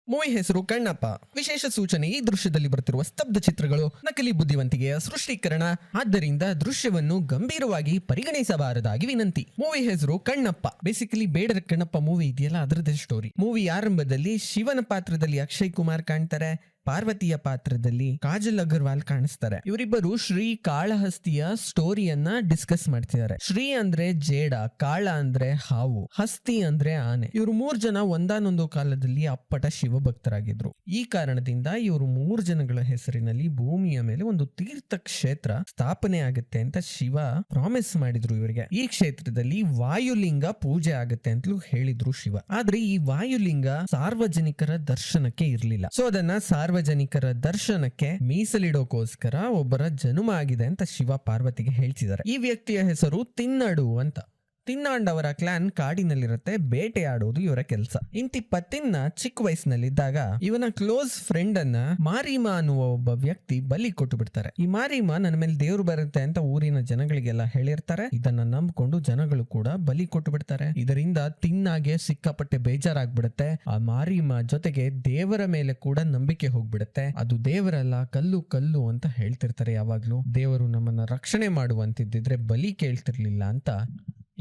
Movie ಹೆಸರು ಕಣ್ಣಪ್ಪ. ವಿಶೇಷ ಸೂಚನೆ: ಈ ದೃಶ್ಯದಲ್ಲಿ ಬರುತ್ತಿರುವ ಸ್ತಬ್ಧ ಚಿತ್ರಗಳು ನಕಲಿ ಬುದ್ಧಿವಂತಿಕೆಯ ಸೃಷ್ಟೀಕರಣ, ಆದ್ದರಿಂದ ದೃಶ್ಯವನ್ನು ಗಂಭೀರವಾಗಿ ಪರಿಗಣಿಸಬಾರದಾಗಿ ವಿನಂತಿ. ಮೂವಿ ಹೆಸರು ಕಣ್ಣಪ್ಪ. ಬೇಸಿಕಲಿ ಬೇಡರ ಕಣ್ಣಪ್ಪ ಮೂವಿ ಇದೆಯಲ್ಲ, ಅದರದ್ದೇ ಸ್ಟೋರಿ. ಮೂವಿ ಆರಂಭದಲ್ಲಿ ಶಿವನ ಪಾತ್ರದಲ್ಲಿ ಅಕ್ಷಯ್ ಕುಮಾರ್ ಕಾಣ್ತಾರೆ, ಪಾರ್ವತಿಯ ಪಾತ್ರದಲ್ಲಿ ಕಾಜಲ್ ಅಗರ್ವಾಲ್ ಕಾಣಿಸ್ತಾರೆ. ಇವರಿಬ್ಬರು ಶ್ರೀ ಕಾಳಹಸ್ತಿಯ ಸ್ಟೋರಿಯನ್ನ ಡಿಸ್ಕಸ್ ಮಾಡ್ತಿದ್ದಾರೆ. ಶ್ರೀ ಅಂದ್ರೆ ಜೇಡ, ಕಾಳ ಅಂದ್ರೆ ಹಾವು, ಹಸ್ತಿ ಅಂದ್ರೆ ಆನೆ. ಇವರು 3 ಜನ ಒಂದಾನೊಂದು ಕಾಲದಲ್ಲಿ ಅಪ್ಪಟ ಶಿವಭಕ್ತರಾಗಿದ್ರು. ಈ ಕಾರಣದಿಂದ ಇವರು 3 ಜನಗಳ ಹೆಸರಿನಲ್ಲಿ ಭೂಮಿಯ ಮೇಲೆ ಒಂದು ತೀರ್ಥ ಕ್ಷೇತ್ರ ಸ್ಥಾಪನೆ ಆಗುತ್ತೆ ಅಂತ ಶಿವ ಪ್ರಾಮಿಸ್ ಮಾಡಿದ್ರು ಇವರಿಗೆ. ಈ ಕ್ಷೇತ್ರದಲ್ಲಿ ವಾಯುಲಿಂಗ ಪೂಜೆ ಆಗುತ್ತೆ ಅಂತಲೂ ಹೇಳಿದ್ರು ಶಿವ. ಆದ್ರೆ ಈ ವಾಯುಲಿಂಗ ಸಾರ್ವಜನಿಕರ ದರ್ಶನಕ್ಕೆ ಇರ್ಲಿಲ್ಲ. ಸೊ ಅದನ್ನ ಸಾರ್ವಜನಿಕರ ದರ್ಶನಕ್ಕೆ ಮೀಸಲಿಡೋಕೋಸ್ಕರ ಒಬ್ಬರ ಜನ್ಮ ಆಗಿದೆ ಅಂತ ಶಿವ ಪಾರ್ವತಿಗೆ ಹೇಳ್ತಿದ್ದಾರೆ. ಈ ವ್ಯಕ್ತಿಯ ಹೆಸರು ತಿನ್ನಡು ಅಂತ. ತಿನ್ನಾಂಡ್ ಅವರ ಕ್ಲಾನ್ ಕಾಡಿನಲ್ಲಿರುತ್ತೆ, ಬೇಟೆಯಾಡೋದು ಇವರ ಕೆಲಸ. ಇಂತಿಪ್ಪ ತಿನ್ನ ಚಿಕ್ಕ ವಯಸ್ಸಿನಲ್ಲಿದ್ದಾಗ ಇವನ ಕ್ಲೋಸ್ ಫ್ರೆಂಡ್ ಅನ್ನ ಮಾರಿಮಾ ಅನ್ನುವ ಒಬ್ಬ ವ್ಯಕ್ತಿ ಬಲಿ ಕೊಟ್ಟು ಬಿಡ್ತಾರೆ. ಈ ಮಾರಿಮಾ ನನ್ನ ಮೇಲೆ ದೇವ್ರು ಬರುತ್ತೆ ಅಂತ ಊರಿನ ಜನಗಳಿಗೆಲ್ಲ ಹೇಳಿರ್ತಾರೆ. ಇದನ್ನ ನಂಬ್ಕೊಂಡು ಜನಗಳು ಕೂಡ ಬಲಿ ಕೊಟ್ಟು ಬಿಡ್ತಾರೆ. ಇದರಿಂದ ತಿನ್ನಾಗೆ ಸಿಕ್ಕಾಪಟ್ಟೆ ಬೇಜಾರಾಗ್ಬಿಡುತ್ತೆ. ಆ ಮಾರಿಮಾ ಜೊತೆಗೆ ದೇವರ ಮೇಲೆ ಕೂಡ ನಂಬಿಕೆ ಹೋಗ್ಬಿಡುತ್ತೆ. ಅದು ದೇವರಲ್ಲ, ಕಲ್ಲು ಕಲ್ಲು ಅಂತ ಹೇಳ್ತಿರ್ತಾರೆ ಯಾವಾಗ್ಲೂ. ದೇವರು ನಮ್ಮನ್ನ ರಕ್ಷಣೆ ಮಾಡುವಂತಿದ್ದಿದ್ರೆ ಬಲಿ ಕೇಳ್ತಿರ್ಲಿಲ್ಲ ಅಂತ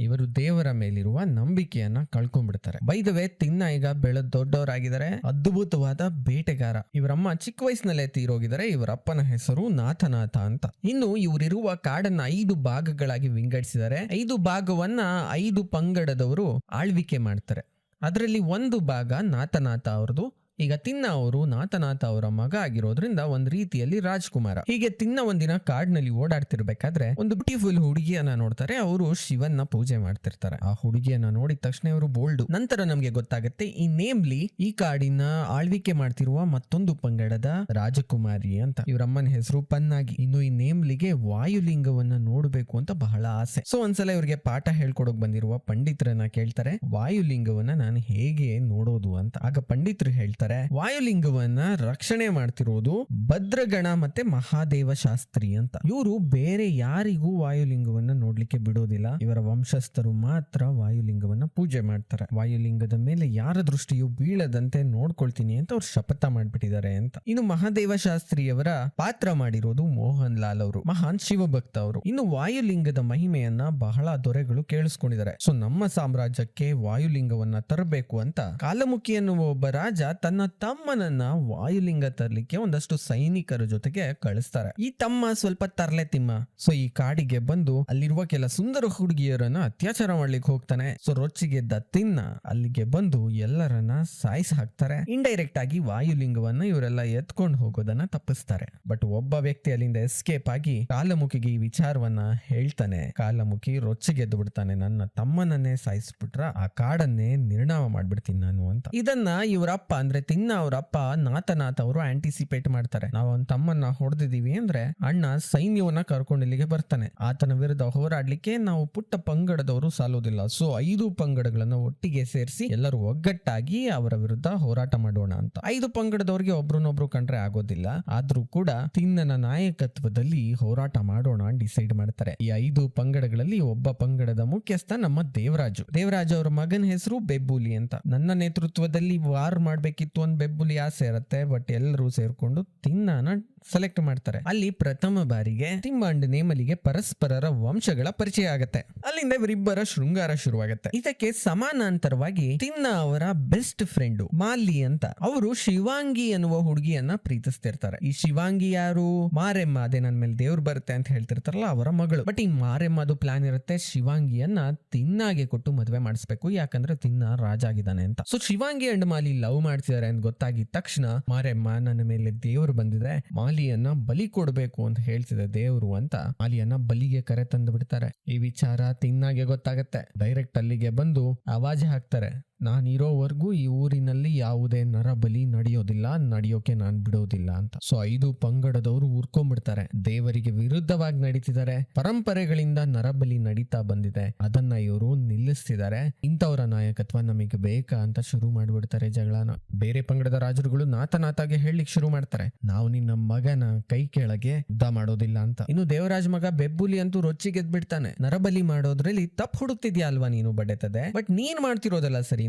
ಇವರು ದೇವರ ಮೇಲಿರುವ ನಂಬಿಕೆಯನ್ನ ಕಳ್ಕೊಂಡ್ಬಿಡ್ತಾರೆ. ಬೈ ದ ವೇ, ತಿನ್ನ ಈಗ ಬೆಳೆದ ದೊಡ್ಡವರಾಗಿದ್ದಾರೆ, ಅದ್ಭುತವಾದ ಬೇಟೆಗಾರ. ಇವರಮ್ಮ ಚಿಕ್ಕ ವಯಸ್ಸಿನಲ್ಲೇ ತೀರೋಗಿದ್ದಾರೆ. ಇವರಪ್ಪನ ಹೆಸರು ನಾಥನಾಥ ಅಂತ. ಇನ್ನು ಇವರಿರುವ ಕಾಡನ್ನ 5 ಭಾಗಗಳಾಗಿ ವಿಂಗಡಿಸಿದ್ದಾರೆ. 5 ಭಾಗವನ್ನ 5 ಪಂಗಡದವರು ಆಳ್ವಿಕೆ ಮಾಡ್ತಾರೆ. ಅದರಲ್ಲಿ ಒಂದು ಭಾಗ ನಾಥನಾಥ ಅವ್ರದ್ದು. ಈಗ ತಿನ್ನ ಅವರು ನಾಥನಾಥ ಅವರ ಮಗ ಆಗಿರೋದ್ರಿಂದ ಒಂದ್ ರೀತಿಯಲ್ಲಿ ರಾಜ್ಕುಮಾರ. ಹೀಗೆ ತಿನ್ನ ಒಂದಿನ ಕಾಡಿನಲ್ಲಿ ಓಡಾಡ್ತಿರ್ಬೇಕಾದ್ರೆ ಒಂದು ಬ್ಯೂಟಿಫುಲ್ ಹುಡುಗಿಯನ್ನ ನೋಡ್ತಾರೆ. ಅವರು ಶಿವನ್ನ ಪೂಜೆ ಮಾಡ್ತಿರ್ತಾರೆ. ಆ ಹುಡುಗಿಯನ್ನ ನೋಡಿದ ತಕ್ಷಣ ಇವರು ಬೋಲ್ಡ್. ನಂತರ ನಮ್ಗೆ ಗೊತ್ತಾಗುತ್ತೆ ಈ ನೇಮ್ಲಿ ಈ ಕಾಡಿನ ಆಳ್ವಿಕೆ ಮಾಡ್ತಿರುವ ಮತ್ತೊಂದು ಪಂಗಡದ ರಾಜಕುಮಾರಿ ಅಂತ. ಇವರಮ್ಮನ ಹೆಸರು ಪನ್ನಾಗಿ. ಇನ್ನು ಈ ನೇಮ್ಲಿಗೆ ವಾಯುಲಿಂಗವನ್ನ ನೋಡ್ಬೇಕು ಅಂತ ಬಹಳ ಆಸೆ. ಸೊ ಒಂದ್ಸಲ ಇವ್ರಿಗೆ ಪಾಠ ಹೇಳ್ಕೊಡಕ್ ಬಂದಿರುವ ಪಂಡಿತರನ್ನ ಕೇಳ್ತಾರೆ, ವಾಯುಲಿಂಗವನ್ನ ನಾನು ಹೇಗೆ ನೋಡೋದು ಅಂತ. ಆಗ ಪಂಡಿತರು ಹೇಳ್ತಾರೆ, ವಾಯುಲಿಂಗವನ್ನ ರಕ್ಷಣೆ ಮಾಡ್ತಿರೋದು ಭದ್ರಗಣ ಮತ್ತೆ ಮಹಾದೇವ ಶಾಸ್ತ್ರಿ ಅಂತ. ಇವರು ಬೇರೆ ಯಾರಿಗೂ ವಾಯುಲಿಂಗವನ್ನ ನೋಡ್ಲಿಕ್ಕೆ ಬಿಡೋದಿಲ್ಲ. ಇವರ ವಂಶಸ್ಥರು ಮಾತ್ರ ವಾಯುಲಿಂಗವನ್ನ ಪೂಜೆ ಮಾಡ್ತಾರೆ. ವಾಯುಲಿಂಗದ ಮೇಲೆ ಯಾರ ದೃಷ್ಟಿಯು ಬೀಳದಂತೆ ನೋಡ್ಕೊಳ್ತೀನಿ ಅಂತ ಅವ್ರು ಶಪಥ ಮಾಡ್ಬಿಟ್ಟಿದ್ದಾರೆ ಅಂತ. ಇನ್ನು ಮಹಾದೇವ ಶಾಸ್ತ್ರಿಯವರ ಪಾತ್ರ ಮಾಡಿರೋದು ಮೋಹನ್ ಲಾಲ್ ಅವರು, ಮಹಾನ್ ಶಿವಭಕ್ತ ಅವರು. ಇನ್ನು ವಾಯುಲಿಂಗದ ಮಹಿಮೆಯನ್ನ ಬಹಳ ದೊರೆಗಳು ಕೇಳಿಸ್ಕೊಂಡಿದ್ದಾರೆ. ಸೊ ನಮ್ಮ ಸಾಮ್ರಾಜ್ಯಕ್ಕೆ ವಾಯುಲಿಂಗವನ್ನ ತರಬೇಕು ಅಂತ ಕಾಲಮುಖಿ ಎನ್ನುವ ಒಬ್ಬ ರಾಜ ತನ್ನ ತಮ್ಮನನ್ನ ವಾಯುಲಿಂಗ ತರ್ಲಿಕ್ಕೆ ಒಂದಷ್ಟು ಸೈನಿಕರ ಜೊತೆಗೆ ಕಳಿಸ್ತಾರೆ. ಈ ತಮ್ಮ ಸ್ವಲ್ಪ ತರ್ಲೆ ತಿಮ್ಮ. ಸೊ ಈ ಕಾಡಿಗೆ ಬಂದು ಅಲ್ಲಿರುವ ಕೆಲ ಸುಂದರ ಹುಡುಗಿಯರನ್ನ ಅತ್ಯಾಚಾರ ಮಾಡ್ಲಿಕ್ಕೆ ಹೋಗ್ತಾನೆ. ಸೊ ರೊಚ್ಚಿಗೆದ್ದ ತಿನ್ನ ಅಲ್ಲಿಗೆ ಬಂದು ಎಲ್ಲರನ್ನ ಸಾಯಿಸಿ ಹಾಕ್ತಾರೆ. ಇಂಡೈರೆಕ್ಟ್ ಆಗಿ ವಾಯುಲಿಂಗವನ್ನ ಇವರೆಲ್ಲ ಎತ್ಕೊಂಡು ಹೋಗೋದನ್ನ ತಪ್ಪಿಸ್ತಾರೆ. ಬಟ್ ಒಬ್ಬ ವ್ಯಕ್ತಿ ಅಲ್ಲಿಂದ ಎಸ್ಕೇಪ್ ಆಗಿ ಕಾಲಮುಖಿಗೆ ಈ ವಿಚಾರವನ್ನ ಹೇಳ್ತಾನೆ. ಕಾಲಮುಖಿ ರೊಚ್ಚಿಗೆದ್ದು ಬಿಡ್ತಾನೆ, ನನ್ನ ತಮ್ಮನನ್ನೇ ಸಾಯಿಸ್ಬಿಟ್ರ ಆ ಕಾಡನ್ನೇ ನಿರ್ಣಾಮ ಮಾಡ್ಬಿಡ್ತೀನಿ ನಾನು ಅಂತ. ಇದನ್ನ ಇವರಪ್ಪ ಅಂದ್ರೆ ತಿನ್ನ ಅವರಪ್ಪ ನಾಥನಾಥ ಅವರು ಆಂಟಿಸಿಪೇಟ್ ಮಾಡ್ತಾರೆ. ನಾವು ಅವನ ತಮ್ಮನ್ನ ಹೊಡೆದಿದೀವಿ ಅಂದ್ರೆ ಅಣ್ಣ ಸೈನ್ಯವನ್ನ ಕರ್ಕೊಂಡು ಇಲ್ಲಿಗೆ ಬರ್ತಾನೆ. ಆತನ ವಿರುದ್ಧ ಹೋರಾಡ್ಲಿಕ್ಕೆ ನಾವು ಪುಟ್ಟ ಪಂಗಡದವರು ಸಾಲೋದಿಲ್ಲ. ಸೊ 5 ಪಂಗಡಗಳನ್ನ ಒಟ್ಟಿಗೆ ಸೇರಿಸಿ ಎಲ್ಲರೂ ಒಗ್ಗಟ್ಟಾಗಿ ಅವರ ವಿರುದ್ಧ ಹೋರಾಟ ಮಾಡೋಣ ಅಂತ. 5 ಪಂಗಡದವರಿಗೆ ಒಬ್ರನ್ನೊಬ್ರು ಕಂಡ್ರೆ ಆಗೋದಿಲ್ಲ. ಆದ್ರೂ ಕೂಡ ತಿನ್ನನ ನಾಯಕತ್ವದಲ್ಲಿ ಹೋರಾಟ ಮಾಡೋಣ ಡಿಸೈಡ್ ಮಾಡ್ತಾರೆ. ಈ 5 ಪಂಗಡಗಳಲ್ಲಿ ಒಬ್ಬ ಪಂಗಡದ ಮುಖ್ಯಸ್ಥ ನಮ್ಮ ದೇವರಾಜು. ದೇವರಾಜು ಅವರ ಮಗನ ಹೆಸರು ಬೆಬ್ಬುಲಿ ಅಂತ. ನನ್ನ ನೇತೃತ್ವದಲ್ಲಿ ವಾರ್ ಮಾಡ್ಬೇಕಿತ್ತು ಒಂದ್ ಬೆಬ್ಬುಲಿ ಆಸೆ ಇರುತ್ತೆ. ಬಟ್ ಎಲ್ಲರೂ ಸೇರ್ಕೊಂಡು ತಿನ್ನನ ಸೆಲೆಕ್ಟ್ ಮಾಡ್ತಾರೆ. ಅಲ್ಲಿ ಪ್ರಥಮ ಬಾರಿಗೆ ತಿಮ್ಮಂಡ್ ನೇಮಲಿಗೆ ಪರಸ್ಪರರ ವಂಶಗಳ ಪರಿಚಯ ಆಗತ್ತೆ. ಅಲ್ಲಿಂದ ಇವರಿಬ್ಬರ ಶೃಂಗಾರ ಶುರುವಾಗತ್ತೆ. ಇದಕ್ಕೆ ಸಮಾನಾಂತರವಾಗಿ ತಿನ್ನ ಅವರ ಬೆಸ್ಟ್ ಫ್ರೆಂಡ್ ಮಾಲಿ ಅಂತ ಅವರು ಶಿವಾಂಗಿ ಎನ್ನುವ ಹುಡುಗಿಯನ್ನ ಪ್ರೀತಿಸ್ತಿರ್ತಾರೆ. ಈ ಶಿವಾಂಗಿ ಯಾರು? ಮಾರೆಮ್ಮ, ಅದೇ ನನ್ ಮೇಲೆ ದೇವ್ರು ಬರುತ್ತೆ ಅಂತ ಹೇಳ್ತಿರ್ತಾರಲ್ಲ ಅವರ ಮಗಳು. ಬಟ್ ಈ ಮಾರೆಮ್ಮದು ಪ್ಲಾನ್ ಇರುತ್ತೆ, ಶಿವಾಂಗಿಯನ್ನ ತಿನ್ನಾಗೆ ಕೊಟ್ಟು ಮದುವೆ ಮಾಡಿಸ್ಬೇಕು, ಯಾಕಂದ್ರೆ ತಿನ್ನ ರಾಜ ಆಗಿದ್ದಾನೆ ಅಂತ. So Shivangi and Mali love ಮಾಡ್ತಿದ್ದಾರೆ ಅಂತ ಗೊತ್ತಾಗಿದ ತಕ್ಷಣ ಮಾರೆಮ್ಮ ನನ್ನ ಮೇಲೆ ದೇವ್ರು ಬಂದಿದೆ, ಮಾಲಿಯನ್ನ ಬಲಿ ಕೊಡ್ಬೇಕು ಅಂತ ಹೇಳ್ತಿದೆ ದೇವ್ರು ಅಂತ ಮಾಲಿಯನ್ನ ಬಲಿಗೆ ಕರೆ ತಂದು ಬಿಡ್ತಾರೆ. ಈ ವಿಚಾರ ತಿನ್ನಾಗೆ ಗೊತ್ತಾಗತ್ತೆ. ಡೈರೆಕ್ಟ್ ಅಲ್ಲಿಗೆ ಬಂದು ಆವಾಜ್ ಹಾಕ್ತಾರೆ, ನಾನಿರೋವರೆಗೂ ಈ ಊರಿನಲ್ಲಿ ಯಾವುದೇ ನರಬಲಿ ನಡೆಯೋದಿಲ್ಲ, ನಡೆಯೋಕೆ ನಾನ್ ಬಿಡೋದಿಲ್ಲ ಅಂತ. ಸೊ 5 ಪಂಗಡದವರು ಉರ್ಕೊಂಡ್ಬಿಡ್ತಾರೆ. ದೇವರಿಗೆ ವಿರುದ್ಧವಾಗಿ ನಡೀತಿದ್ದಾರೆ. ಪರಂಪರೆಗಳಿಂದ ನರಬಲಿ ನಡೀತಾ ಬಂದಿದೆ, ಅದನ್ನ ಇವರು ನಿಲ್ಲಿಸ್ತಿದ್ದಾರೆ. ಇಂಥವರ ನಾಯಕತ್ವ ನಮಗೆ ಬೇಕಾ ಅಂತ ಶುರು ಮಾಡ್ಬಿಡ್ತಾರೆ ಜಗಳನ. ಬೇರೆ ಪಂಗಡದ ರಾಜರುಗಳು ನಾಥನಾಥಗೆ ಹೇಳಲಿಕ್ಕೆ ಶುರು ಮಾಡ್ತಾರೆ, ನಾವು ನಿನ್ನ ಮಗನ ಕೈ ಕೆಳಗೆ ಯುದ್ಧ ಮಾಡೋದಿಲ್ಲ ಅಂತ. ಇನ್ನು ದೇವರಾಜ್ ಮಗ ಬೆಬ್ಬುಲಿ ಅಂತೂ ರೊಚ್ಚಿಗೆದ್ಬಿಡ್ತಾನೆ, ನರಬಲಿ ಮಾಡೋದ್ರಲ್ಲಿ ತಪ್ಪು ಹುಡುಕ್ತಿದ್ಯಾ ಅಲ್ವಾ ನೀನು ಬಡೆತದೆ, ಬಟ್ ನೀನ್ ಮಾಡ್ತಿರೋದಲ್ಲ ಸರಿ,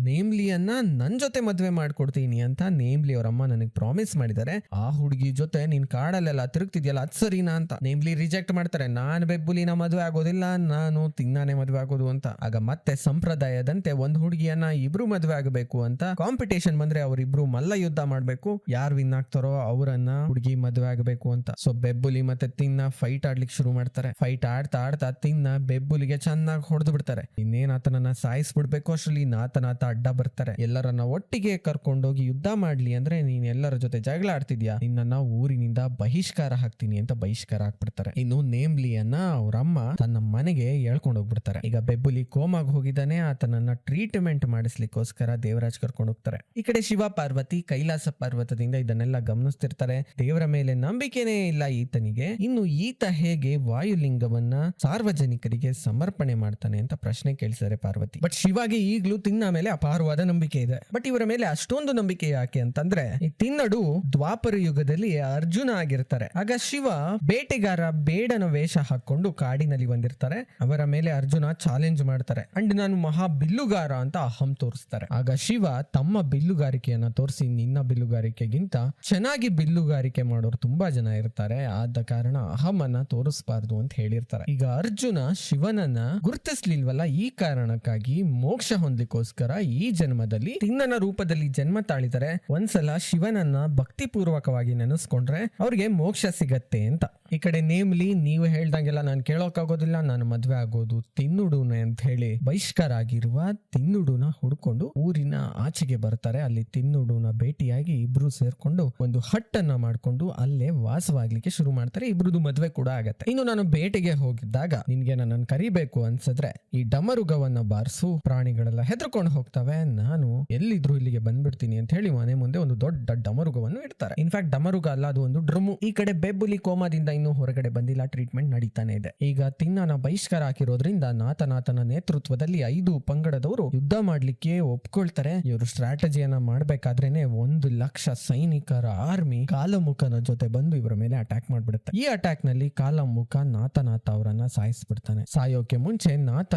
ನೇಮ್ಲಿನ ನನ್ ಜೊತೆ ಮದ್ವೆ ಮಾಡ್ಕೊಡ್ತೀನಿ ಅಂತ ನೇಮ್ಲಿ ಅವರಮ್ಮ ನನಗೆ ಪ್ರಾಮಿಸ್ ಮಾಡಿದ್ದಾರೆ. ಆ ಹುಡುಗಿ ಜೊತೆ ನೀನ್ ಕಾಡಲ್ಲೆಲ್ಲ ತಿರುಗ್ತಿದ್ಯಲ್ಲ ಅದ್ ಸರಿನಾ ಅಂತ ನೇಮ್ಲಿ ರಿಜೆಕ್ಟ್ ಮಾಡ್ತಾರೆ. ನಾನ್ ಬೆಬ್ಬುಲಿನ ಮದ್ವೆ ಆಗೋದಿಲ್ಲ, ನಾನು ತಿನ್ನಾನೆ ಮದ್ವೆ ಆಗೋದು ಅಂತ. ಆಗ ಮತ್ತೆ ಸಂಪ್ರದಾಯದಂತೆ ಒಂದ್ ಹುಡುಗಿಯನ್ನ ಇಬ್ರು ಮದ್ವೆ ಆಗಬೇಕು ಅಂತ ಕಾಂಪಿಟೇಷನ್ ಬಂದ್ರೆ ಅವರಿಬ್ರು ಮಲ್ಲ ಯುದ್ಧ ಮಾಡ್ಬೇಕು, ಯಾರು ವಿನ್ ಆಗ್ತಾರೋ ಅವರನ್ನ ಹುಡುಗಿ ಮದ್ವೆ ಆಗಬೇಕು ಅಂತ. ಸೊ ಬೆಬ್ಬುಲಿ ಮತ್ತೆ ತಿನ್ನ ಫೈಟ್ ಆಡ್ಲಿಕ್ಕೆ ಶುರು ಮಾಡ್ತಾರೆ. ಫೈಟ್ ಆಡ್ತಾ ಆಡ್ತಾ ತಿನ್ನ ಬೆಬ್ಬುಲಿಗೆ ಚೆನ್ನಾಗಿ ಹೊಡೆದು ಬಿಡ್ತಾರೆ. ಇನ್ನೇನ್ ಆತನನ್ನ ಸಾಯಿಸ್ಬಿಡ್ಬೇಕು ಅಷ್ಟ್ರಲ್ಲಿ ನಾತ ಅಡ್ಡ ಬರ್ತಾರೆ. ಎಲ್ಲರನ್ನ ಒಟ್ಟಿಗೆ ಕರ್ಕೊಂಡೋಗಿ ಯುದ್ಧ ಮಾಡ್ಲಿ ಅಂದ್ರೆ ನೀನ್ ಎಲ್ಲರ ಜೊತೆ ಜಗಳ ಆಡ್ತಿದ್ಯಾ, ನಿನ್ನ ಊರಿನಿಂದ ಬಹಿಷ್ಕಾರ ಹಾಕ್ತೀನಿ ಅಂತ ಬಹಿಷ್ಕಾರ ಹಾಕ್ಬಿಡ್ತಾರೆ. ಇನ್ನು ನೇಮ್ಲಿಯನ್ನ ಅವ್ರಮ್ಮ ತನ್ನ ಮನೆಗೆ ಹೇಳ್ಕೊಂಡು ಹೋಗ್ಬಿಡ್ತಾರೆ. ಈಗ ಬೆಬ್ಬುಲಿ ಕೋಮಾಗ್ ಹೋಗಿದ್ದಾನೆ, ಆತನನ್ನ ಟ್ರೀಟ್ಮೆಂಟ್ ಮಾಡಿಸ್ಲಿಕ್ಕೋಸ್ಕರ ದೇವರಾಜ್ ಕರ್ಕೊಂಡು ಹೋಗ್ತಾರೆ. ಈ ಕಡೆ ಶಿವ ಪಾರ್ವತಿ ಕೈಲಾಸ ಪರ್ವತದಿಂದ ಇದನ್ನೆಲ್ಲ ಗಮನಿಸ್ತಿರ್ತಾರೆ. ದೇವರ ಮೇಲೆ ನಂಬಿಕೆನೇ ಇಲ್ಲ ಈತನಿಗೆ. ಇನ್ನು ಈತ ಹೇಗೆ ವಾಯುಲಿಂಗವನ್ನ ಸಾರ್ವಜನಿಕರಿಗೆ ಸಮರ್ಪಣೆ ಮಾಡ್ತಾನೆ ಅಂತ ಪ್ರಶ್ನೆ ಕೇಳಿಸಿದ್ದಾರೆ ಪಾರ್ವತಿ. ಬಟ್ ಶಿವಾಗೆ ಈಗ್ಲೂ ತಿನ್ನ ಮೇಲೆ ಅಪಾರವಾದ ನಂಬಿಕೆ ಇದೆ. ಬಟ್ ಇವರ ಮೇಲೆ ಅಷ್ಟೊಂದು ನಂಬಿಕೆ ಯಾಕೆ ಅಂತಂದ್ರೆ ಈ ತಿನ್ನಡು ದ್ವಾಪರ ಯುಗದಲ್ಲಿ ಅರ್ಜುನ ಆಗಿರ್ತಾರೆ. ಆಗ ಶಿವ ಬೇಟೆಗಾರ ಬೇಡನ ವೇಷ ಹಾಕೊಂಡು ಕಾಡಿನಲ್ಲಿ ಬಂದಿರ್ತಾರೆ. ಅವರ ಮೇಲೆ ಅರ್ಜುನ ಚಾಲೆಂಜ್ ಮಾಡ್ತಾರೆ ಅಂಡ್ ನಾನು ಮಹಾ ಬಿಲ್ಲುಗಾರ ಅಂತ ಅಹಂ ತೋರಿಸ್ತಾರೆ. ಆಗ ಶಿವ ತಮ್ಮ ಬಿಲ್ಲುಗಾರಿಕೆಯನ್ನ ತೋರಿಸಿ ನಿನ್ನ ಬಿಲ್ಲುಗಾರಿಕೆಗಿಂತ ಚೆನ್ನಾಗಿ ಬಿಲ್ಲುಗಾರಿಕೆ ಮಾಡೋರು ತುಂಬಾ ಜನ ಇರ್ತಾರೆ, ಆದ ಕಾರಣ ಅಹಮನ್ನ ತೋರಿಸಬಾರ್ದು ಅಂತ ಹೇಳಿರ್ತಾರೆ. ಈಗ ಅರ್ಜುನ ಶಿವನನ್ನ ಗುರುತಿಸ್ಲಿಲ್ವಲ್ಲ, ಈ ಕಾರಣಕ್ಕಾಗಿ ಮೋಕ್ಷ ಹೊಂದಲಿಕ್ಕೋಸ್ಕರ ಈ ಜನ್ಮದಲ್ಲಿ ತಿನ್ನನ ರೂಪದಲ್ಲಿ ಜನ್ಮ ತಾಳಿದರೆ ಒಂದ್ಸಲ ಶಿವನನ್ನ ಭಕ್ತಿ ಪೂರ್ವಕವಾಗಿ ನೆನೆಸ್ಕೊಂಡ್ರೆ ಅವ್ರಿಗೆ ಮೋಕ್ಷ ಸಿಗತ್ತೆ ಅಂತ. ಈ ಕಡೆ ನೇಮ್ಲಿ ನೀವು ಹೇಳ್ದಂಗೆಲ್ಲ ನಾನು ಕೇಳೋಕಾಗೋದಿಲ್ಲ, ನಾನು ಮದ್ವೆ ಆಗೋದು ತಿನ್ನುಡುನೆ ಅಂತ ಹೇಳಿ ಬಹಿಷ್ಕಾರ ಆಗಿರುವ ತಿನ್ನುಡುನ ಹುಡ್ಕೊಂಡು ಊರಿನ ಆಚೆಗೆ ಬರ್ತಾರೆ. ಅಲ್ಲಿ ತಿನ್ನುಡುನ ಭೇಟಿಯಾಗಿ ಇಬ್ರು ಸೇರ್ಕೊಂಡು ಒಂದು ಹಟ್ಟನ್ನ ಮಾಡ್ಕೊಂಡು ಅಲ್ಲೇ ವಾಸವಾಗ್ಲಿಕ್ಕೆ ಶುರು ಮಾಡ್ತಾರೆ. ಇಬ್ರದು ಮದ್ವೆ ಕೂಡ ಆಗತ್ತೆ. ಇನ್ನು ನಾನು ಬೇಟೆಗೆ ಹೋಗಿದ್ದಾಗ ನಿನ್ಗೆ ನನ್ನನ್ನು ಕರಿಬೇಕು ಅನ್ಸಿದ್ರೆ ಈ ಡಮರುಗವನ್ನ ಬಾರಿಸು, ಪ್ರಾಣಿಗಳೆಲ್ಲ ಹೆದರ್ಕೊಂಡು ಹೋಗ್ತವೆ, ನಾನು ಎಲ್ಲಿದ್ರು ಇಲ್ಲಿಗೆ ಬಂದ್ಬಿಡ್ತೀನಿ ಅಂತ ಹೇಳಿ ಮನೆ ಮುಂದೆ ಒಂದು ದೊಡ್ಡ ಡಮರುಗವನ್ನು ಇಡ್ತಾರೆ. ಇನ್ಫ್ಯಾಕ್ಟ್ ಡಮರುಗ ಅಲ್ಲ, ಅದು ಒಂದು ಡ್ರಮ್ಮು. ಈ ಕಡೆ ಬೆಬ್ಬುಲಿ ಕೋಮಾದಿಂದ ಇನ್ನು ಹೊರಗಡೆ ಬಂದಿಲ್ಲ, ಟ್ರೀಟ್ಮೆಂಟ್ ನಡೀತಾನೆ ಇದೆ. ಈಗ ತಿನ್ನನ ಬಹಿಷ್ಕಾರ ಹಾಕಿರೋದ್ರಿಂದ ನಾತನ ನೇತೃತ್ವದಲ್ಲಿ 5 ಪಂಗಡದವರು ಯುದ್ಧ ಮಾಡ್ಲಿಕ್ಕೆ ಒಪ್ಕೊಳ್ತಾರೆ. ಇವರು ಸ್ಟ್ರಾಟಜಿಯನ್ನ ಮಾಡ್ಬೇಕಾದ್ರೇನೆ 1,00,000 ಸೈನಿಕರ ಆರ್ಮಿ ಕಾಲಮುಖನ ಜೊತೆ ಬಂದು ಇವರ ಮೇಲೆ ಅಟ್ಯಾಕ್ ಮಾಡ್ಬಿಡುತ್ತೆ. ಈ ಅಟ್ಯಾಕ್ ನಲ್ಲಿ ಕಾಲಮುಖ ನಾತ ಅವರನ್ನ ಸಾಯಿಸ್ಬಿಡ್ತಾನೆ. ಸಾಯೋಕೆ ಮುಂಚೆ ನಾತ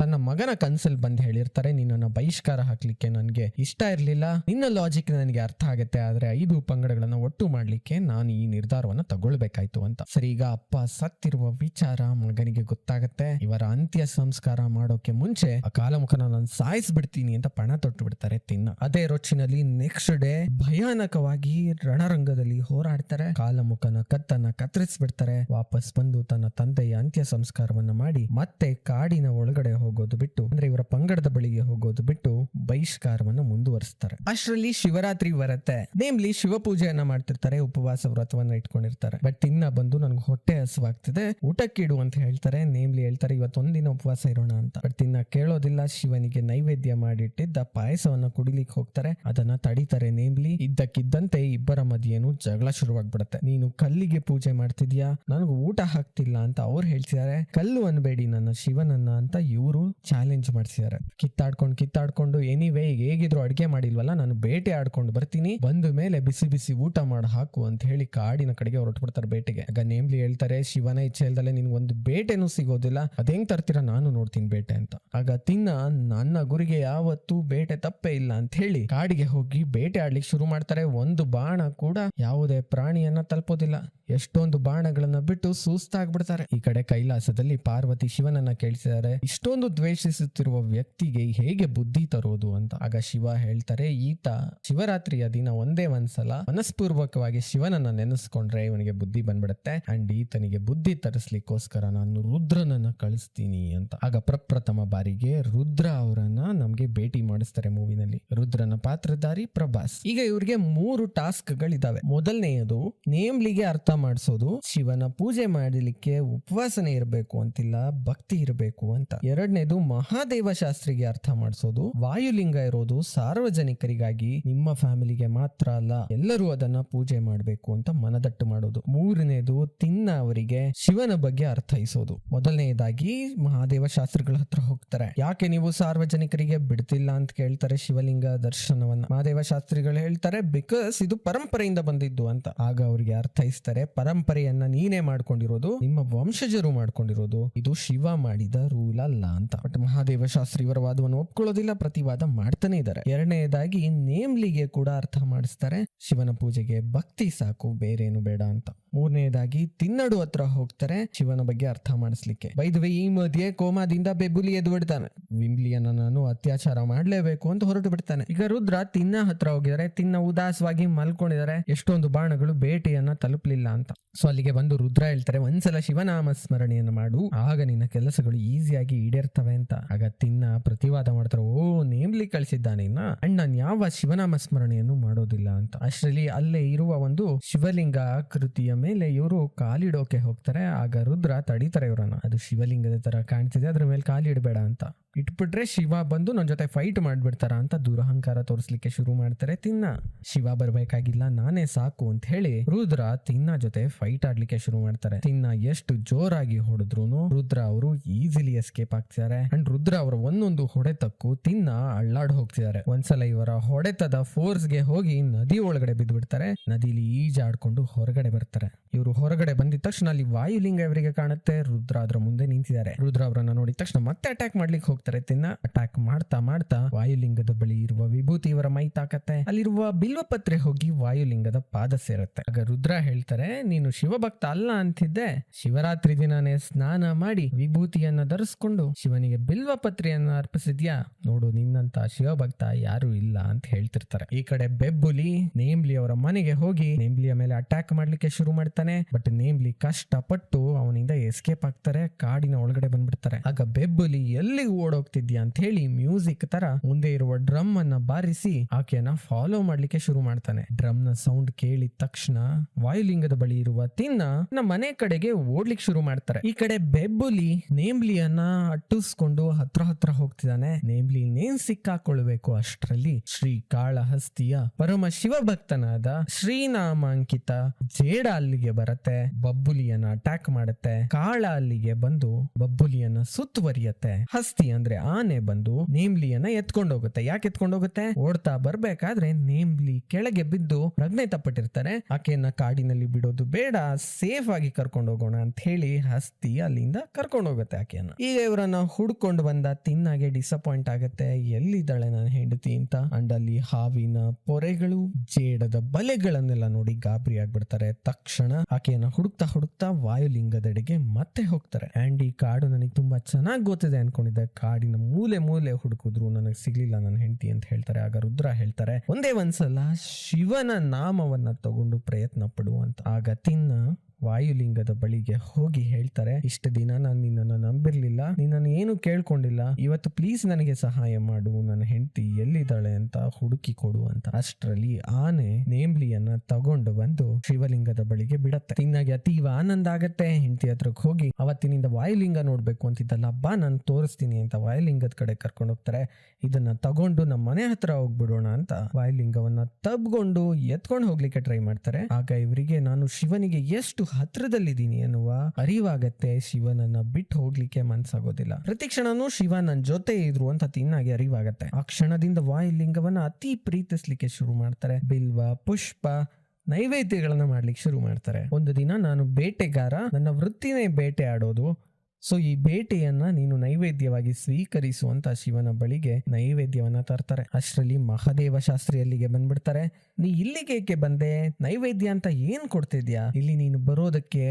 ತನ್ನ ಮಗನ ಕನ್ಸಲ್ ಬಂದ್ ಹೇಳಿರ್ತಾರೆ, ನಿನ್ನನ್ನ ಬಹಿಷ್ಕಾರ ಹಾಕ್ಲಿಕ್ಕೆ ನನ್ಗೆ ಇಷ್ಟ ಇರ್ಲಿಲ್ಲ, ನಿನ್ನ ಲಾಜಿಕ್ ನನಗೆ ಅರ್ಥ ಆಗತ್ತೆ, ಆದ್ರೆ 5 ಪಂಗಡಗಳನ್ನ ಒಟ್ಟು ಮಾಡ್ಲಿಕ್ಕೆ ನಾನು ಈ ನಿರ್ಧಾರವನ್ನ ತಗೊಳ್ಬೇಕಾಯ್ತು ಅಂತ. ಸರಿ, ಈಗ ಅಪ್ಪ ಸತ್ತಿರುವ ವಿಚಾರ ಮಗನಿಗೆ ಗೊತ್ತಾಗತ್ತೆ. ಇವರ ಅಂತ್ಯ ಸಂಸ್ಕಾರ ಮಾಡೋಕೆ ಮುಂಚೆ ಆ ಕಾಲಮುಖನ ನಾನು ಸಾಯಿಸ್ಬಿಡ್ತೀನಿ ಅಂತ ಪಣ ತೊಟ್ಟು ಬಿಡ್ತಾರೆ ತಿನ್ನ. ಅದೇ ರೊಚ್ಚಿನಲ್ಲಿ ನೆಕ್ಸ್ಟ್ ಡೇ ಭಯಾನಕವಾಗಿ ರಣರಂಗದಲ್ಲಿ ಹೋರಾಡ್ತಾರೆ. ಕಾಲಮುಖನ ಕತ್ತನ್ನ ಕತ್ತರಿಸ್ಬಿಡ್ತಾರೆ. ವಾಪಸ್ ಬಂದು ತನ್ನ ತಂದೆಯ ಅಂತ್ಯ ಸಂಸ್ಕಾರವನ್ನ ಮಾಡಿ ಮತ್ತೆ ಕಾಡಿನ ಒಳಗಡೆ ಹೋಗೋದು ಬಿಟ್ಟು, ಅಂದ್ರೆ ಇವರ ಪಂಗಡದ ಬಳಿಗೆ ಹೋಗೋದು ಬಿಟ್ಟು ಬಹಿಷ್ಕಾರವನ್ನು ಮುಂದುವರಿಸ್ತಾರೆ. ಅಷ್ಟರಲ್ಲಿ ಶಿವರಾತ್ರಿ ಬರುತ್ತೆ. ನೇಮ್ಲಿ ಶಿವ ಪೂಜೆಯನ್ನ ಮಾಡ್ತಿರ್ತಾರೆ, ಉಪವಾಸ ವ್ರತವನ್ನ ಇಟ್ಕೊಂಡಿರ್ತಾರೆ. ಬಟ್ ತಿನ್ನ ಬಂದು ನನ್ಗೆ ಹೊಟ್ಟೆ ಹಸುವಾಗ್ತಿದೆ, ಊಟಕ್ಕಿಡು ಅಂತ ಹೇಳ್ತಾರೆ. ನೇಮ್ಲಿ ಹೇಳ್ತಾರೆ ಇವತ್ತೊಂದಿನ ಉಪವಾಸ ಇರೋಣ ಅಂತ. ಬಟ್ ತಿನ್ನ ಕೇಳೋದಿಲ್ಲ. ಶಿವನಿಗೆ ನೈವೇದ್ಯ ಮಾಡಿಟ್ಟಿದ್ದ ಪಾಯಸವನ್ನ ಕುಡಿಲಿಕ್ಕೆ ಹೋಗ್ತಾರೆ, ಅದನ್ನ ತಡಿತಾರೆ ನೇಮ್ಲಿ. ಇದ್ದಕ್ಕಿದ್ದಂತೆ ಇಬ್ಬರ ಮಧ್ಯೆನೂ ಜಗಳ ಶುರುವಾಗ್ಬಿಡುತ್ತೆ. ನೀನು ಕಲ್ಲಿಗೆ ಪೂಜೆ ಮಾಡ್ತಿದ್ಯಾ, ನನಗೂ ಊಟ ಹಾಕ್ತಿಲ್ಲ ಅಂತ ಅವ್ರು ಹೇಳ್ತಿದ್ದಾರೆ. ಕಲ್ಲು ಅನ್ಬೇಡಿ ನನ್ನ ಶಿವನನ್ನ ಅಂತ ಇವರು ಚಾಲೆಂಜ್ ಮಾಡಿಸಿದ್ದಾರೆ. ಕಿತ್ತಾಡ್ಕೊಂಡು ಎನಿವೇ ಈಗ ಹೇಗಿದ್ರು ಅಡ್ಗೆ ಮಾಡಿಲ್ವಲ್ಲ, ನಾನು ಬೇಟೆ ಆಡ್ಕೊಂಡು ಬರ್ತೀನಿ, ಬಂದ ಮೇಲೆ ಬಿಸಿ ಬಿಸಿ ಊಟ ಮಾಡಿ ಹಾಕು ಅಂತ ಹೇಳಿ ಕಾಡಿನ ಕಡೆಗೆ ಹೊರಟ್ಬಿಡ್ತಾರೆ ಬೇಟೆಗೆ. ಆಗ ನೇಮ್ಲಿ ಹೇಳ್ತಾರೆ, ಶಿವನ ಇಚ್ಛೆ ಇಲ್ದಲೆ ನಿನ್ಗೆ ಒಂದು ಬೇಟೆನೂ ಸಿಗೋದಿಲ್ಲ, ಅದೇಂಗ್ ತರ್ತೀರಾ, ನಾನು ನೋಡ್ತೀನಿ ಬೇಟೆ ಅಂತ. ಆಗ ತಿನ್ನ ನನ್ನ ಗುರಿಗೆ ಯಾವತ್ತೂ ಬೇಟೆ ತಪ್ಪೇ ಇಲ್ಲ ಅಂತ ಹೇಳಿ ಕಾಡಿಗೆ ಹೋಗಿ ಬೇಟೆ ಆಡ್ಲಿಕ್ಕೆ ಶುರು ಮಾಡ್ತಾರೆ. ಒಂದು ಬಾಣ ಕೂಡ ಯಾವುದೇ ಪ್ರಾಣಿಯನ್ನ ತಲುಪೋದಿಲ್ಲ. ಎಷ್ಟೊಂದು ಬಾಣಗಳನ್ನ ಬಿಟ್ಟು ಸುಸ್ತಾಗ್ಬಿಡ್ತಾರೆ. ಈ ಕಡೆ ಕೈಲಾಸದಲ್ಲಿ ಪಾರ್ವತಿ ಶಿವನನ್ನ ಕೇಳಿಸಿದ್ದಾರೆ, ಇಷ್ಟೊಂದು ದ್ವೇಷಿಸುತ್ತಿರುವ ವ್ಯಕ್ತಿಗೆ ಹೇಗೆ ಬುದ್ಧಿ ತರೋದು ಅಂತ. ಆಗ ಶಿವ ಹೇಳ್ತಾರೆ, ಈತ ಶಿವರಾತ್ರಿಯ ದಿನ ಒಂದೇ ಒಂದ್ಸಲ ಮನಸ್ಪೂರ್ವಕವಾಗಿ ಶಿವನನ್ನ ನೆನೆಸ್ಕೊಂಡ್ರೆ ಇವನಿಗೆ ಬುದ್ಧಿ ಬಂದ್ಬಿಡುತ್ತೆ, ಅಂಡ್ ಈತನಿಗೆ ಬುದ್ಧಿ ತರಿಸ್ಲಿಕ್ಕೋಸ್ಕರ ನಾನು ರುದ್ರನನ್ನ ಕಳಿಸ್ತೀನಿ ಅಂತ. ಆಗ ಪ್ರಪ್ರಥಮ ಬಾರಿಗೆ ರುದ್ರ ಅವರನ್ನ ನಮ್ಗೆ ಭೇಟಿ ಮಾಡಿಸ್ತಾರೆ ಮೂವಿನಲ್ಲಿ. ರುದ್ರನ ಪಾತ್ರಧಾರಿ ಪ್ರಭಾಸ್. ಈಗ ಇವ್ರಿಗೆ 3 ಟಾಸ್ಕ್ ಗಳಿದಾವೆ. ಮೊದಲನೆಯದು ನೇಮ್ಲಿಗೆ ಅರ್ಥ ಮಾಡಿಸೋದು, ಶಿವನ ಪೂಜೆ ಮಾಡಲಿಕ್ಕೆ ಉಪವಾಸನೆ ಇರಬೇಕು ಅಂತಿಲ್ಲ, ಭಕ್ತಿ ಇರಬೇಕು ಅಂತ. ಎರಡನೇದು ಮಹಾದೇವ ಶಾಸ್ತ್ರಿಗೆ ಅರ್ಥ ಮಾಡಿಸೋದು, ವಾಯುಲಿಂಗ ಇರೋದು ಸಾರ್ವಜನಿಕರಿಗಾಗಿ, ನಿಮ್ಮ ಫ್ಯಾಮಿಲಿಗೆ ಮಾತ್ರ ಅಲ್ಲ, ಎಲ್ಲರೂ ಅದನ್ನ ಪೂಜೆ ಮಾಡಬೇಕು ಅಂತ ಮನದಟ್ಟು ಮಾಡೋದು. ಮೂರನೇದು ತಿನ್ನ ಅವರಿಗೆ ಶಿವನ ಬಗ್ಗೆ ಅರ್ಥೈಸೋದು. ಮೊದಲನೇದಾಗಿ ಮಹಾದೇವ ಶಾಸ್ತ್ರಿಗಳ ಹತ್ರ ಹೋಗ್ತಾರೆ. ಯಾಕೆ ನೀವು ಸಾರ್ವಜನಿಕರಿಗೆ ಬಿಡ್ತಿಲ್ಲ ಅಂತ ಕೇಳ್ತಾರೆ ಶಿವಲಿಂಗ ದರ್ಶನವನ್ನ. ಮಹಾದೇವ ಶಾಸ್ತ್ರಿಗಳು ಹೇಳ್ತಾರೆ, ಬಿಕಾಸ್ ಇದು ಪರಂಪರೆಯಿಂದ ಬಂದಿದ್ದು ಅಂತ. ಆಗ ಅವರಿಗೆ ಅರ್ಥೈಸ್ತಾರೆ, ಪರಂಪರೆಯನ್ನ ನೀನೇ ಮಾಡ್ಕೊಂಡಿರೋದು, ನಿಮ್ಮ ವಂಶಜರು ಮಾಡ್ಕೊಂಡಿರೋದು, ಇದು ಶಿವ ಮಾಡಿದ ರೂಲ್ ಅಲ್ಲ ಅಂತ. ಬಟ್ ಮಹಾದೇವ ಶಾಸ್ತ್ರಿ ಇವರ ವಾದವನ್ನು ಒಪ್ಕೊಳ್ಳೋದಿಲ್ಲ, ಪ್ರತಿವಾದ ಮಾಡ್ತಾನೆ ಇದ್ದಾರೆ. ಎರಡನೇದಾಗಿ ನೇಮ್ಲಿಗೆ ಕೂಡ ಅರ್ಥ ಮಾಡಿಸ್ತಾರೆ ಶಿವನ ಪೂಜೆಗೆ ಭಕ್ತಿ ಸಾಕು, ಬೇರೇನು ಬೇಡ ಅಂತ. ಮೂರನೇದಾಗಿ ತಿನ್ನಡು ಹತ್ರ ಹೋಗ್ತಾರೆ ಶಿವನ ಬಗ್ಗೆ ಅರ್ಥ ಮಾಡಿಸ್ಲಿಕ್ಕೆ. ಬೈದ್ವೆ ಈ ಮಧ್ಯೆ ಕೋಮಾದಿಂದ ಬೆಬ್ಬುಲಿ ಎದ್ದು ಬಿಡ್ತಾನೆ. ವಿಂಬ್ಲಿಯನ್ನ ನಾನು ಅತ್ಯಾಚಾರ ಮಾಡ್ಲೇಬೇಕು ಅಂತ ಹೊರಟು ಬಿಡ್ತಾನೆ. ಈಗ ರುದ್ರ ತಿನ್ನ ಹತ್ರ ಹೋಗಿದ್ದಾರೆ. ತಿನ್ನ ಉದಾಸವಾಗಿ ಮಲ್ಕೊಂಡಿದ್ದಾರೆ. ಎಷ್ಟೊಂದು ಬಾಣಗಳು ಬೇಟೆಯನ್ನ ತಲುಪಲಿಲ್ಲ ಅಂತ. ಸೊ ಅಲ್ಲಿಗೆ ಬಂದು ರುದ್ರ ಹೇಳ್ತಾರೆ, ಒಂದ್ಸಲ ಶಿವನಾಮ ಸ್ಮರಣೆಯನ್ನು ಮಾಡು, ಆಗ ನಿನ್ನ ಕೆಲಸಗಳು ಈಸಿಯಾಗಿ ಈಡೇರ್ತವೆ ಅಂತ. ಆಗ ತಿನ್ನ ಪ್ರತಿವಾದ ಮಾಡ್ತಾರೆ, ಓ ನೇಮ್ಲಿ ಕಳಿಸಿದ್ದಾನೆ ಇನ್ನ ಅಂಡ್ ನಾನು ಯಾವ ಶಿವನಾಮ ಸ್ಮರಣೆಯನ್ನು ಮಾಡೋದಿಲ್ಲ ಅಂತ. ಅಷ್ಟರಲ್ಲಿ ಅಲ್ಲೇ ಇರುವ ಒಂದು ಶಿವಲಿಂಗ ಆಕೃತಿಯ ಮೇಲೆ ಇವರು ಕಾಲಿಡೋಕೆ ಹೋಗ್ತಾರೆ. ಆಗ ರುದ್ರ ತಡೀತಾರೆ ಇವರನ್ನ. ಅದು ಶಿವಲಿಂಗದ ತರ ಕಾಣ್ತಿದೆ, ಅದ್ರ ಮೇಲೆ ಕಾಲಿಡಬೇಡ ಅಂತ. ಇಟ್ಬಿಟ್ರೆ ಶಿವ ಬಂದು ನನ್ನ ಜೊತೆ ಫೈಟ್ ಮಾಡ್ಬಿಡ್ತಾರ ಅಂತ ದುರಹಂಕಾರ ತೋರಿಸ್ಲಿಕ್ಕೆ ಶುರು ಮಾಡ್ತಾರೆ. ತಿನ್ನ ಶಿವ ಬರ್ಬೇಕಾಗಿಲ್ಲ, ನಾನೇ ಸಾಕು ಅಂತ ಹೇಳಿ ರುದ್ರ ತಿನ್ನ ಜೊತೆ ಫೈಟ್ ಆಡ್ಲಿಕ್ಕೆ ಶುರು ಮಾಡ್ತಾರೆ. ತಿನ್ನ ಎಷ್ಟು ಜೋರಾಗಿ ಹೊಡೆದ್ರು ರುದ್ರ ಅವರು ಈಸಿಲಿ ಎಸ್ಕೇಪ್ ಆಗ್ತಿದ್ದಾರೆ. ಅಂಡ್ ರುದ್ರ ಅವರ ಒಂದೊಂದು ಹೊಡೆತಕ್ಕೂ ತಿನ್ನ ಅಳ್ಳಾಡ್ ಹೋಗ್ತಿದ್ದಾರೆ. ಒಂದ್ಸಲ ಇವರ ಹೊಡೆತದ ಫೋರ್ಸ್ಗೆ ಹೋಗಿ ನದಿ ಒಳಗಡೆ ಬಿದ್ದು ಬಿಡ್ತಾರೆ. ನದಿಲಿ ಈಜಾಡ್ಕೊಂಡು ಹೊರಗಡೆ ಬರ್ತಾರೆ. ಇವರು ಹೊರಗಡೆ ಬಂದಿದ ತಕ್ಷಣ ಅಲ್ಲಿ ವಾಯುಲಿಂಗ ಇವರಿಗೆ ಕಾಣುತ್ತೆ. ರುದ್ರ ಅದರ ಮುಂದೆ ನಿಂತಿದ್ದಾರೆ. ರುದ್ರ ಅವರನ್ನ ನೋಡಿದ ತಕ್ಷಣ ಮತ್ತೆ ಅಟ್ಯಾಕ್ ಮಾಡ್ಲಿಕ್ಕೆ ಹೋಗ್ತಾರೆ. ತಿನ್ನ ಅಟ್ಯಾಕ್ ಮಾಡ್ತಾ ಮಾಡ್ತಾ ವಾಯುಲಿಂಗದ ಬಳಿ ಇರುವ ವಿಭೂತಿ ಇವರ ಮೈ ತಾಕತ್ತೆ. ಅಲ್ಲಿರುವ ಬಿಲ್ವಪತ್ರೆ ಹೋಗಿ ವಾಯುಲಿಂಗದ ಪಾದ ಸೇರುತ್ತೆ. ಆಗ ರುದ್ರ ಹೇಳ್ತಾರೆ, ನೀನು ಶಿವಭಕ್ತ ಅಲ್ಲ ಅಂತಿದ್ದೆ, ಶಿವರಾತ್ರಿ ದಿನಾನೇ ಸ್ನಾನ ಮಾಡಿ ವಿಭೂತಿಯನ್ನ ಧರಿಸ್ಕೊಂಡು ಶಿವನಿಗೆ ಬಿಲ್ವಪತ್ರೆಯನ್ನ ಅರ್ಪಿಸಿದ್ಯಾ, ನೋಡು ನಿನ್ನಂತ ಶಿವಭಕ್ತ ಯಾರು ಇಲ್ಲ ಅಂತ ಹೇಳ್ತಿರ್ತಾರೆ. ಈ ಕಡೆ ಬೆಬ್ಬುಲಿ ನೇಮ್ಲಿ ಅವರ ಮನೆಗೆ ಹೋಗಿ ನೇಮ್ಲಿಯ ಮೇಲೆ ಅಟ್ಯಾಕ್ ಮಾಡ್ಲಿಕ್ಕೆ ಶುರು ಮಾಡ್ತಾನೆ. ಬಟ್ ನೇಮ್ಲಿ ಕಷ್ಟಪಟ್ಟು ಅವನಿಂದ ಎಸ್ಕೇಪ್ ಆಗ್ತಾರೆ. ಕಾಡಿನ ಒಳಗಡೆ ಬಂದ್ಬಿಡ್ತಾರೆ. ಆಗ ಬೆಬ್ಬುಲಿ ಎಲ್ಲಿ ಓಡೋಗ್ತಿದ್ಯಾ ಅಂತ ಹೇಳಿ ಮ್ಯೂಸಿಕ್ ತರ ಮುಂದೆ ಇರುವ ಡ್ರಮ್ ಅನ್ನ ಬಾರಿಸಿ ಆಕೆಯನ್ನ ಫಾಲೋ ಮಾಡ್ಲಿಕ್ಕೆ ಶುರು ಮಾಡ್ತಾನೆ. ಡ್ರಮ್ ನ ಸೌಂಡ್ ಕೇಳಿದ ತಕ್ಷಣ ವಾಯುಲಿಂಗದ ಬಳಿ ಇರುವ ತಿನ್ನ ಮನೆ ಕಡೆಗೆ ಓಡ್ಲಿಕ್ಕೆ ಶುರು ಮಾಡ್ತಾರೆ. ಈ ಕಡೆ ಬೆಬ್ಬುಲಿ ನೇಮ್ಲಿಯನ್ನ ಅಟ್ಟಿಸ್ಕೊಂಡು ಹತ್ರ ಹೋಗ್ತಿದ್ದಾನೆ. ನೇಮ್ಲಿ ನೇನ್ ಸಿಕ್ಕಾಕೊಳ್ಬೇಕು ಅಷ್ಟರಲ್ಲಿ ಶ್ರೀ ಕಾಳಹಸ್ತಿಯ ಪರಮ ಶಿವಭಕ್ತನಾದ ಶ್ರೀನಾಮಾಂಕಿತ ಜೇಡ ಅಲ್ಲಿಗೆ ಬರುತ್ತೆ. ಬಬ್ಬುಲಿಯನ್ನ ಅಟ್ಯಾಕ್ ಮಾಡುತ್ತೆ. ಕಾಳ ಅಲ್ಲಿಗೆ ಬಂದು ಬಬ್ಬುಲಿಯನ್ನ ಸುತ್ತುವರಿಯತ್ತೆ. ಹಸ್ತಿ ಅಂದ್ರೆ ಆನೆ ಬಂದು ನೇಮ್ಲಿಯನ್ನ ಎತ್ಕೊಂಡು ಹೋಗುತ್ತೆ. ಯಾಕೆ ಎತ್ಕೊಂಡು ಹೋಗುತ್ತೆ? ಓಡ್ತಾ ಬರ್ಬೇಕಾದ್ರೆ ನೇಮ್ಲಿ ಕೆಳಗೆ ಬಿದ್ದು ಪ್ರಜ್ಞೆ ತಪ್ಪಿಟ್ಟಿರ್ತಾರೆ. ಆಕೆಯನ್ನ ಕಾಡಿನಲ್ಲಿ ಬಿಡೋದು ಬೇಡ, ಸೇಫ್ ಆಗಿ ಕರ್ಕೊಂಡು ಹೋಗೋಣ ಅಂತ ಹೇಳಿ ಹಸ್ತಿ ಅಲ್ಲಿಂದ ಕರ್ಕೊಂಡು ಹೋಗುತ್ತೆ ಆಕೆಯನ್ನ. ಈಗ ಇವರನ್ನ ಹುಡ್ಕೊಂಡು ಬಂದ ತಿನ್ನಾಗೆ ಡಿಸಪಾಯಿಂಟ್ ಆಗುತ್ತೆ. ಎಲ್ಲಿದ್ದಾಳೆ ನಾನು ಹೆಂಡತಿ ಅಂತ. ಅಂಡ್ ಅಲ್ಲಿ ಹಾವಿನ ಪೊರೆಗಳು, ಜೇಡದ ಬಲೆಗಳನ್ನೆಲ್ಲ ನೋಡಿ ಗಾಬರಿ ಆಗ್ಬಿಡ್ತಾರೆ. ತಕ್ಷಣ ಆಕೆಯನ್ನ ಹುಡುಕ್ತಾ ವಾಯುಲಿಂಗದೆಡೆಗೆ ಮತ್ತೆ ಹೋಗ್ತಾರೆ. ಅಂಡ್ ಈ ಕಾಡು ನನಗೆ ತುಂಬಾ ಚೆನ್ನಾಗಿ ಗೊತ್ತಿದೆ ಅನ್ಕೊಂಡಿದ್ದೆ, ಕಾಡಿನ ಮೂಲೆ ಹುಡುಕಿದ್ರು ನನಗೆ ಸಿಗ್ಲಿಲ್ಲ ನನ್ನ ಹೆಂಡತಿ ಅಂತ ಹೇಳ್ತಾರೆ. ಆಗ ರುದ್ರ ಹೇಳ್ತಾರೆ, ಒಂದೇ ಒಂದ್ಸಲ ಶಿವನ ನಾಮವನ್ನ ತಗೊಂಡು ಪ್ರಯತ್ನ ಪಡು ಅಂತ. ಆಗ ತಿನ್ನ ವಾಯುಲಿಂಗದ ಬಳಿಗೆ ಹೋಗಿ ಹೇಳ್ತಾರೆ, ಇಷ್ಟು ದಿನ ನಾನು ನಿನ್ನನ್ನು ನಂಬಿರ್ಲಿಲ್ಲ, ನಿನ್ನನ್ನು ಏನು ಕೇಳ್ಕೊಂಡಿಲ್ಲ, ಇವತ್ತು ಪ್ಲೀಸ್ ನನಗೆ ಸಹಾಯ ಮಾಡು, ನನ್ನ ಹೆಂಡತಿ ಎಲ್ಲಿದ್ದಾಳೆ ಅಂತ ಹುಡುಕಿ ಕೊಡು ಅಂತ. ಅಷ್ಟರಲ್ಲಿ ಆನೆ ನೇಮ್ಲಿಯನ್ನ ತಗೊಂಡು ಬಂದು ಶಿವಲಿಂಗದ ಬಳಿಗೆ ಬಿಡತ್ತೆ. ತಿನ್ನಾಗಿ ಅತೀವ ಆನಂದ ಆಗತ್ತೆ. ಹೆಂಡತಿ ಹತ್ರಕ್ಕೆ ಹೋಗಿ, ಅವತ್ತಿನಿಂದ ವಾಯುಲಿಂಗ ನೋಡ್ಬೇಕು ಅಂತಿದ್ದಲ್ಲ, ಬಾ ನಾನು ತೋರಿಸ್ತೀನಿ ಅಂತ ವಾಯುಲಿಂಗದ ಕಡೆ ಕರ್ಕೊಂಡು ಹೋಗ್ತಾರೆ. ಇದನ್ನ ತಗೊಂಡು ನಮ್ಮ ಮನೆ ಹತ್ರ ಹೋಗ್ಬಿಡೋಣ ಅಂತ ವಾಯುಲಿಂಗವನ್ನ ತಬ್ಕೊಂಡು ಎತ್ಕೊಂಡು ಹೋಗ್ಲಿಕ್ಕೆ ಟ್ರೈ ಮಾಡ್ತಾರೆ. ಆಗ ಇವರಿಗೆ ನಾನು ಶಿವನಿಗೆ ಎಷ್ಟು ಹತ್ರದಲ್ಲಿದ್ದೀನಿ ಎನ್ನುವ ಅರಿವಾಗತ್ತೆ. ಶಿವನನ್ನ ಬಿಟ್ಟು ಹೋಗ್ಲಿಕ್ಕೆ ಮನ್ಸಾಗೋದಿಲ್ಲ. ಪ್ರತಿ ಕ್ಷಣನೂ ಶಿವ ನನ್ನ ಜೊತೆ ಇದ್ರು ಅಂತ ತಿನ್ನಾಗಿ ಅರಿವಾಗತ್ತೆ. ಆ ಕ್ಷಣದಿಂದ ವಾಯುಲಿಂಗವನ್ನ ಅತಿ ಪ್ರೀತಿಸ್ಲಿಕ್ಕೆ ಶುರು ಮಾಡ್ತಾರೆ. ಬಿಲ್ವ, ಪುಷ್ಪ, ನೈವೇದ್ಯಗಳನ್ನ ಮಾಡ್ಲಿಕ್ಕೆ ಶುರು ಮಾಡ್ತಾರೆ. ಒಂದು ದಿನ ನಾನು ಬೇಟೆಗಾರ, ನನ್ನ ವೃತ್ತಿನೇ ಬೇಟೆ ಆಡೋದು, ಸೊ ಈ ಬೇಟೆಯನ್ನ ನೀನು ನೈವೇದ್ಯವಾಗಿ ಸ್ವೀಕರಿಸುವಂತ ಶಿವನ ಬಳಿಗೆ ನೈವೇದ್ಯವನ್ನ ತರ್ತಾರೆ. ಅಷ್ಟರಲ್ಲಿ ಮಹಾದೇವ ಶಾಸ್ತ್ರಿ ಅಲ್ಲಿಗೆ ಬಂದ್ಬಿಡ್ತಾರೆ. ನೀ ಇಲ್ಲಿಗೆ ಏಕೆ ಬಂದೆ? ನೈವೇದ್ಯ ಅಂತ ಏನ್ ಕೊಡ್ತಿದ್ಯಾ? ಇಲ್ಲಿ ನೀನು ಬರೋದಕ್ಕೆ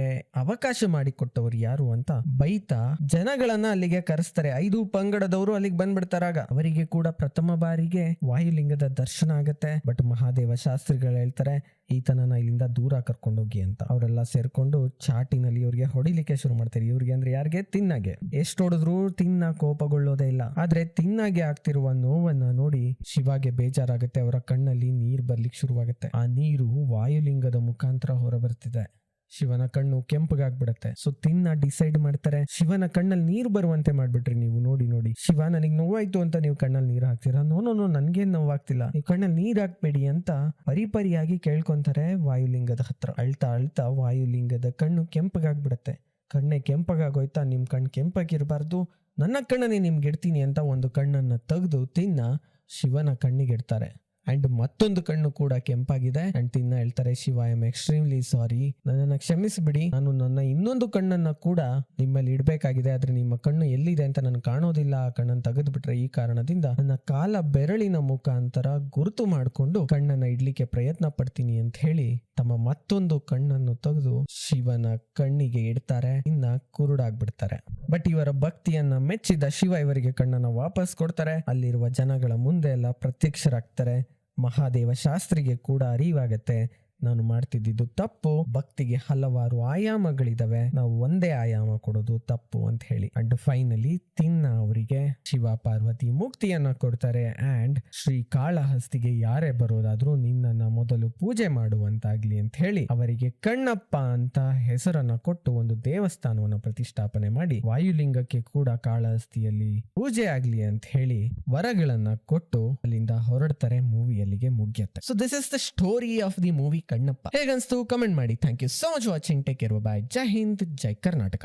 ಅವಕಾಶ ಮಾಡಿ ಕೊಟ್ಟವರು ಯಾರು ಅಂತ ಬೈತಾ ಜನಗಳನ್ನ ಅಲ್ಲಿಗೆ ಕರೆಸ್ತಾರೆ. 5 ಪಂಗಡದವರು ಅಲ್ಲಿಗೆ ಬಂದ್ಬಿಡ್ತಾರಾಗ. ಅವರಿಗೆ ಕೂಡ ಪ್ರಥಮ ಬಾರಿಗೆ ವಾಯುಲಿಂಗದ ದರ್ಶನ ಆಗತ್ತೆ. ಬಟ್ ಮಹಾದೇವ ಶಾಸ್ತ್ರಿಗಳು ಹೇಳ್ತಾರೆ, ಈತನನ್ನ ಇಲ್ಲಿಂದ ದೂರ ಕರ್ಕೊಂಡೋಗಿ ಅಂತ. ಅವರೆಲ್ಲ ಸೇರ್ಕೊಂಡು ಚಾಟಿನಲ್ಲಿ ಇವ್ರಿಗೆ ಹೊಡಿಲಿಕ್ಕೆ ಶುರು ಮಾಡ್ತಾರೆ. ಇವ್ರಿಗೆ ಅಂದ್ರೆ ಯಾರಿಗೆ? ತಿನ್ನಾಗೆ. ಎಷ್ಟು ಹೊಡೆದ್ರು ತಿನ್ನ ಕೋಪಗೊಳ್ಳೋದೇ ಇಲ್ಲ. ಆದ್ರೆ ತಿನ್ನಾಗೆ ಆಗ್ತಿರುವ ನೋವನ್ನ ನೋಡಿ ಶಿವಾಗೆ ಬೇಜಾರಾಗುತ್ತೆ. ಅವರ ಕಣ್ಣಲ್ಲಿ ನೀರ್ ಬರ್ಲಿಕ್ಕೆ ಶುರುವಾಗುತ್ತೆ. ಆ ನೀರು ವಾಯುಲಿಂಗದ ಮುಖಾಂತರ ಹೊರ ಬರ್ತಿದೆ. ಶಿವನ ಕಣ್ಣು ಕೆಂಪಗಾಗ್ಬಿಡತ್ತೆ. ಸೊ ತಿನ್ನ ಡಿಸೈಡ್ ಮಾಡ್ತಾರೆ, ಶಿವನ ಕಣ್ಣಲ್ಲಿ ನೀರು ಬರುವಂತೆ ಮಾಡ್ಬಿಟ್ರಿ ನೀವು. ನೋಡಿ ಶಿವ, ನನಗೆ ನೋವಾಯ್ತು ಅಂತ ನೀವು ಕಣ್ಣಲ್ಲಿ ನೀರು ಹಾಕ್ತೀರಾ? ನೋ ನನ್ಗೇನ್ ನೋವಾಗ್ತಿಲ್ಲ, ನೀವು ಕಣ್ಣಲ್ಲಿ ನೀರ್ ಹಾಕ್ಬೇಡಿ ಅಂತ ಪರಿಪರಿಯಾಗಿ ಕೇಳ್ಕೊಂತಾರೆ ವಾಯುಲಿಂಗದ ಹತ್ರ. ಅಳ್ತಾ ವಾಯುಲಿಂಗದ ಕಣ್ಣು ಕೆಂಪಗಾಗ್ಬಿಡತ್ತೆ. ಕಣ್ಣೆ ಕೆಂಪಗಾಗೋಯ್ತಾ? ನಿಮ್ ಕಣ್ಣು ಕೆಂಪಾಗಿರ್ಬಾರ್ದು, ನನ್ನ ಕಣ್ಣನ್ನೇ ನಿಮ್ಗೆ ಇಡ್ತೀನಿ ಅಂತ ಒಂದು ಕಣ್ಣನ್ನ ತೆಗೆದು ತಿನ್ನ ಶಿವನ ಕಣ್ಣಿಗೆ ಇಡ್ತಾರೆ. ಅಂಡ್ ಮತ್ತೊಂದು ಕಣ್ಣು ಕೂಡ ಕೆಂಪಾಗಿದೆ. ಅಂಡ್ ತಿನ್ನ ಹೇಳ್ತಾರೆ, Shiva I am extremely sorry, ನನ್ನನ್ನ ಕ್ಷಮಿಸಿಬಿಡಿ, ನಾನು ನನ್ನ ಇನ್ನೊಂದು ಕಣ್ಣನ್ನ ಕೂಡ ನಿಮ್ಮಲ್ಲಿ ಇಡಬೇಕಾಗಿದೆ, ಆದ್ರೆ ನಿಮ್ಮ ಕಣ್ಣು ಎಲ್ಲಿದೆ ಅಂತ ನನ್ಗೆ ಕಾಣೋದಿಲ್ಲ, ಆ ಕಣ್ಣನ್ನು ತೆಗೆದು ಬಿಟ್ರೆ ಈ ಕಾರಣದಿಂದ ನನ್ನ ಕಾಲ ಬೆರಳಿನ ಮುಖಾಂತರ ಗುರುತು ಮಾಡಿಕೊಂಡು ಕಣ್ಣನ್ನ ಇಡ್ಲಿಕ್ಕೆ ಪ್ರಯತ್ನ ಪಡ್ತೀನಿ ಅಂತ ಹೇಳಿ ತಮ್ಮ ಮತ್ತೊಂದು ಕಣ್ಣನ್ನು ತೆಗೆದು ಶಿವನ ಕಣ್ಣಿಗೆ ಇಡ್ತಾರೆ. ಇನ್ನ ಕುರುಡಾಗ್ಬಿಡ್ತಾರೆ. ಬಟ್ ಇವರ ಭಕ್ತಿಯನ್ನ ಮೆಚ್ಚಿದ ಶಿವ ಇವರಿಗೆ ಕಣ್ಣನ್ನ ವಾಪಸ್ ಕೊಡ್ತಾರೆ. ಅಲ್ಲಿರುವ ಜನಗಳ ಮುಂದೆ ಎಲ್ಲ ಪ್ರತ್ಯಕ್ಷರಾಗ್ತಾರೆ. ಮಹಾದೇವ ಶಾಸ್ತ್ರಿಗೆ ಕೂಡ ಅರಿವಾಗತ್ತೆ, ನಾನು ಮಾಡ್ತಿದ್ದು ತಪ್ಪು, ಭಕ್ತಿಗೆ ಹಲವಾರು ಆಯಾಮಗಳಿದಾವೆ, ನಾವು ಒಂದೇ ಆಯಾಮ ಕೊಡೋದು ತಪ್ಪು ಅಂತ ಹೇಳಿ. ಅಂಡ್ ಫೈನಲಿ ತಿನ್ನ ಅವರಿಗೆ ಶಿವ ಪಾರ್ವತಿ ಮುಕ್ತಿಯನ್ನ ಕೊಡ್ತಾರೆ. ಅಂಡ್ ಶ್ರೀ ಕಾಳಹಸ್ತಿಗೆ ಯಾರೇ ಬರೋದಾದ್ರೂ ನಿನ್ನನ್ನ ಮೊದಲು ಪೂಜೆ ಮಾಡುವಂತಾಗ್ಲಿ ಅಂತ ಹೇಳಿ ಅವರಿಗೆ ಕಣ್ಣಪ್ಪ ಅಂತ ಹೆಸರನ್ನ ಕೊಟ್ಟು ಒಂದು ದೇವಸ್ಥಾನವನ್ನ ಪ್ರತಿಷ್ಠಾಪನೆ ಮಾಡಿ ವಾಯುಲಿಂಗಕ್ಕೆ ಕೂಡ ಕಾಳಹಸ್ತಿಯಲ್ಲಿ ಪೂಜೆ ಆಗ್ಲಿ ಅಂತ ಹೇಳಿ ವರಗಳನ್ನ ಕೊಟ್ಟು ಅಲ್ಲಿಂದ ಹೊರಡ್ತಾರೆ. ಮೂವಿ ಅಲ್ಲಿಗೆ ಮುಗಿಯುತ್ತೆ. So this is the story of the movie Kannappa. ಹೇಗನ್ಸ್ತು ಕಮೆಂಟ್ ಮಾಡಿ. Thank you so much watching. Take care, bye. ಜೈ ಹಿಂದ್, ಜೈ ಕರ್ನಾಟಕ.